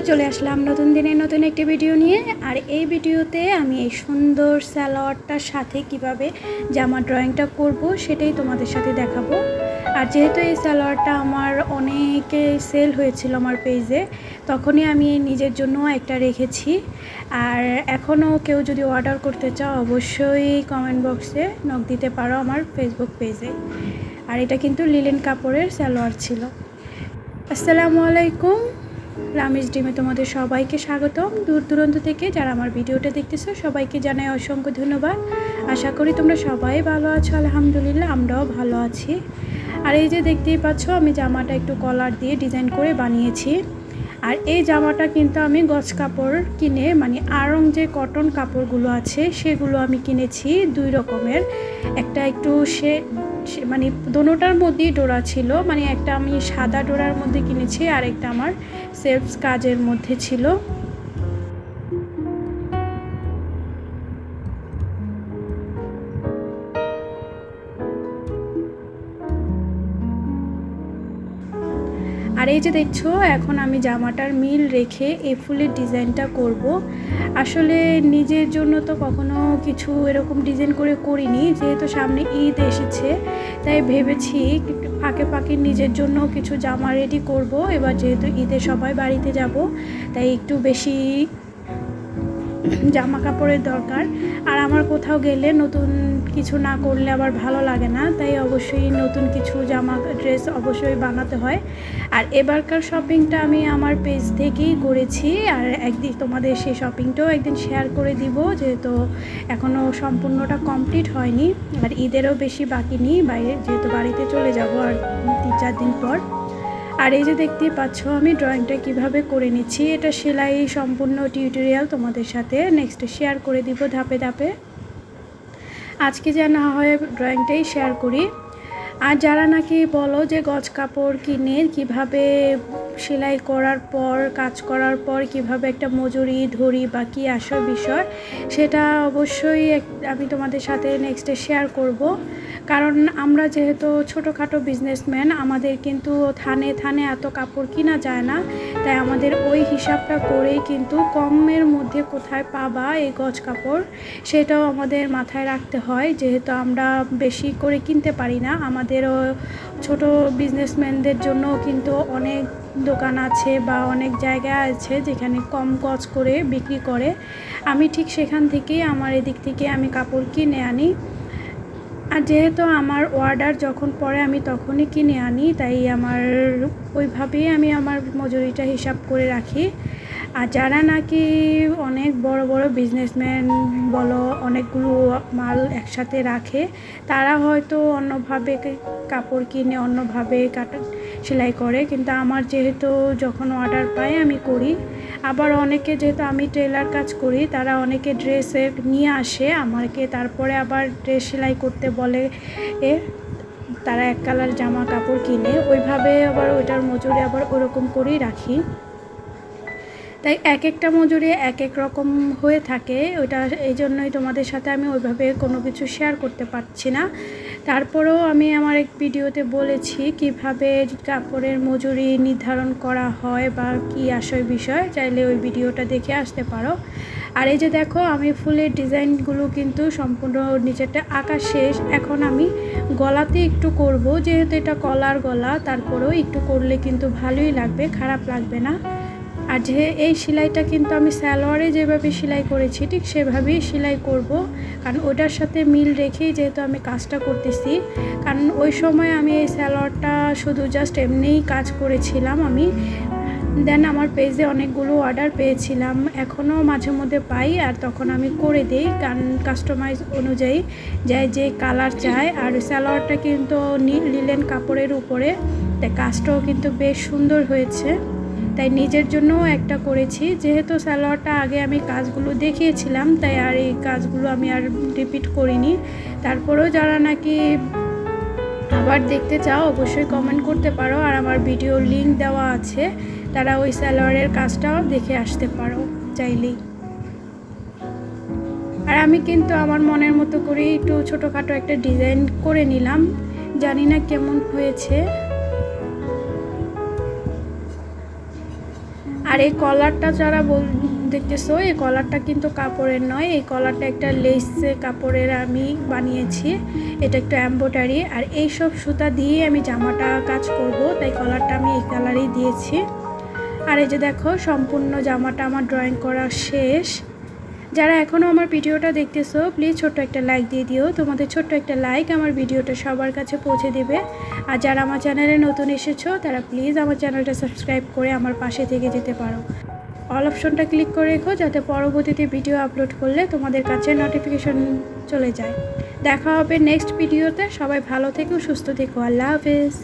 চলে আসলাম নতুন দিনে নতুন একটি ভিডিও নিয়ে। আর এই ভিডিওতে আমি এই সুন্দর সালোয়ারটার সাথে কিভাবে জামা ড্রয়িংটা করব সেটাই তোমাদের সাথে দেখাবো। আর যেহেতু এই সালোয়ারটা আমার অনেকে সেল হয়েছিল আমার পেজে, তখনই আমি নিজের জন্য একটা রেখেছি। আর এখনও কেউ যদি অর্ডার করতে চাও অবশ্যই কমেন্ট বক্সে নক দিতে পারো আমার ফেসবুক পেজে। আর এটা কিন্তু লিলেন কাপড়ের সালোয়ার ছিল। আসসালামু আলাইকুম, রামিজ ডিমে তোমাদের সবাইকে স্বাগতম। দূর দূরান্ত থেকে যারা আমার ভিডিওটা দেখতেছো সবাইকে জানাই অসংখ্য ধন্যবাদ। আশা করি তোমরা সবাই ভালো আছো। আলহামদুলিল্লাহ আমরাও ভালো আছি। আর এই যে দেখতেই পাচ্ছ আমি জামাটা একটু কলার দিয়ে ডিজাইন করে বানিয়েছি। আর এই জামাটা কিন্তু আমি গজ কাপড় কিনে মানে আড়ং যে কটন কাপড়গুলো আছে সেগুলো আমি কিনেছি দুই রকমের। একটা একটু মানে দোনোটার মধ্যেই ডোরা ছিল, মানে একটা আমি সাদা ডোরার মধ্যে কিনেছি আর একটা আমার সেলফ কাজের মধ্যে ছিল। আর এই যে দেখছো এখন আমি জামাটার মিল রেখে এই ফুলের ডিজাইনটা করব। আসলে নিজের জন্য তো কখনো কিছু এরকম ডিজাইন করে করিনি, যেহেতু সামনে ঈদ এসেছে তাই ভেবেছি ফাঁকে ফাঁকে নিজের জন্য কিছু জামা রেডি করব। এবার যেহেতু ঈদে সবাই বাড়িতে যাব তাই একটু বেশি জামা কাপড়ের দরকার। আর আমার কোথাও গেলে নতুন কিছু না করলে আবার ভালো লাগে না, তাই অবশ্যই নতুন কিছু জামা ড্রেস অবশ্যই বানাতে হয়। আর এবারকার শপিংটা আমি আমার পেজ থেকেই করেছি, আর একদিন তোমাদের সেই শপিংটাও একদিন শেয়ার করে দিব, যেহেতু এখনও সম্পূর্ণটা কমপ্লিট হয়নি। আর ঈদেরও বেশি বাকি নেই, বাইরে যেহেতু বাড়িতে চলে যাব আর 3-4 দিন পর। আর এই যে দেখতেই পাচ্ছ আমি ড্রয়িংটা কিভাবে করে নিচ্ছি, এটা সেলাই সম্পূর্ণ টিউটোরিয়াল তোমাদের সাথে নেক্সট শেয়ার করে দিব ধাপে ধাপে। আজকে যা না হয় ড্রয়িংটাই শেয়ার করি। আর যারা নাকি বলো যে গজ কাপড় কিনে কিভাবে সেলাই করার পর কাজ করার পর কিভাবে একটা মজুরি ধরি বা কী আসল বিষয়, সেটা অবশ্যই আমি তোমাদের সাথে নেক্সটে শেয়ার করব। কারণ আমরা যেহেতু ছোটোখাটো বিজনেসম্যান, আমাদের কিন্তু থানে থানে এত কাপড় কিনা যায় না, তাই আমাদের ওই হিসাবটা করেই কিন্তু কমের মধ্যে কোথায় পাবা এই গজ কাপড় সেটাও আমাদের মাথায় রাখতে হয়। যেহেতু আমরা বেশি করে কিনতে পারি না, আমাদেরও ছোটো বিজনেসম্যানদের জন্য কিন্তু অনেক দোকান আছে বা অনেক জায়গা আছে যেখানে কম গজ করে বিক্রি করে। আমি ঠিক সেখান থেকেই আমার এদিক থেকে আমি কাপড় কিনে আনি। আর যেহেতু আমার অর্ডার যখন পড়ে আমি তখনই কিনে আনি, তাই আমার ওইভাবেই আমি আমার মজুরিটা হিসাব করে রাখি। আর যারা নাকি অনেক বড় বড় বিজনেসম্যান বলো অনেকগুলো মাল একসাথে রাখে, তারা হয়তো অন্যভাবে কাপড় কিনে অন্যভাবে সেলাই করে, কিন্তু আমার যেহেতু যখন অর্ডার পাই আমি করি। আবার অনেকে যেহেতু আমি টেলার কাজ করি, তারা অনেকে ড্রেসে নিয়ে আসে আমাকে, তারপরে আবার ড্রেস সেলাই করতে বলে। তারা এক কালার জামা কাপড় কিনে ওইভাবে আবার ওইটার মজুরি আবার ওরকম করেই রাখি। তাই এক একটা মজুরি এক এক রকম হয়ে থাকে, ওইটা এই জন্যই তোমাদের সাথে আমি ওইভাবে কোনো কিছু শেয়ার করতে পারছি না। তারপরেও আমি আমার এক ভিডিওতে বলেছি কিভাবে কাপড়ের মজুরি নির্ধারণ করা হয় বা কী আসল বিষয়, চাইলে ওই ভিডিওটা দেখে আসতে পারো। আর এই যে দেখো আমি ফুলের ডিজাইনগুলো কিন্তু সম্পূর্ণ নিচেরটা আঁকা শেষ। এখন আমি গলাতে একটু করব, যেহেতু এটা কলার গলা, তারপরেও একটু করলে কিন্তু ভালোই লাগবে, খারাপ লাগবে না। আর যে এই সেলাইটা কিন্তু আমি সালোয়ারে যেভাবে সেলাই করেছি ঠিক সেভাবেই সেলাই করব, কারণ ওটার সাথে মিল রেখেই যেহেতু আমি কাজটা করতেছি। কারণ ওই সময় আমি এই সালোয়ারটা শুধু জাস্ট এমনিই কাজ করেছিলাম আমি, দেন আমার পেজে অনেকগুলো অর্ডার পেয়েছিলাম, এখনও মাঝে মধ্যে পাই, আর তখন আমি করে দিই কারণ কাস্টমাইজ অনুযায়ী যে কালার চায়। আর সালোয়ারটা কিন্তু লিলেন কাপড়ের উপরে, তাই কাজটাও কিন্তু বেশ সুন্দর হয়েছে, তাই নিজের জন্যও একটা করেছি। যেহেতু সালোয়ারটা আগে আমি কাজগুলো দেখিয়েছিলাম, তাই আর এই কাজগুলো আমি আর রিপিট করিনি। তারপরেও যারা নাকি আবার দেখতে চাও অবশ্যই কমেন্ট করতে পারো, আর আমার ভিডিও লিংক দেওয়া আছে, তারা ওই সালোয়ারের কাজটাও দেখে আসতে পারো চাইলেই। আর আমি কিন্তু আমার মনের মতো করে একটু ছোটোখাটো একটা ডিজাইন করে নিলাম, জানি না কেমন হয়েছে। আর এই কলারটা যারা দেখতেছো, এই কলারটা কিন্তু কাপড়ের নয়, এই কলারটা একটা লেস কাপড়ের আমি বানিয়েছি। এটা একটু এমব্রয়ডারি, আর এই সব সুতা দিয়ে আমি জামাটা কাজ করব, তাই কলারটা আমি এই কালারেই দিয়েছি। আর এই যে দেখো সম্পূর্ণ জামাটা আমার ড্রয়িং করা শেষ। যারা এখনও আমার ভিডিওটা দেখতেছো প্লিজ ছোট্ট একটা লাইক দিয়ে দিও। তোমাদের ছোট্ট একটা লাইক আমার ভিডিওটা সবার কাছে পৌঁছে দেবে। আর যারা আমার চ্যানেলে নতুন এসেছো তারা প্লিজ আমার চ্যানেলটা সাবস্ক্রাইব করে আমার পাশে থেকে যেতে পারো। অল অপশনটা ক্লিক করে রেখো যাতে পরবর্তীতে ভিডিও আপলোড করলে তোমাদের কাছে নোটিফিকেশন চলে যায়। দেখা হবে নেক্সট ভিডিওতে। সবাই ভালো থেকো, সুস্থ থেকো। আল্লাহ হাফেজ।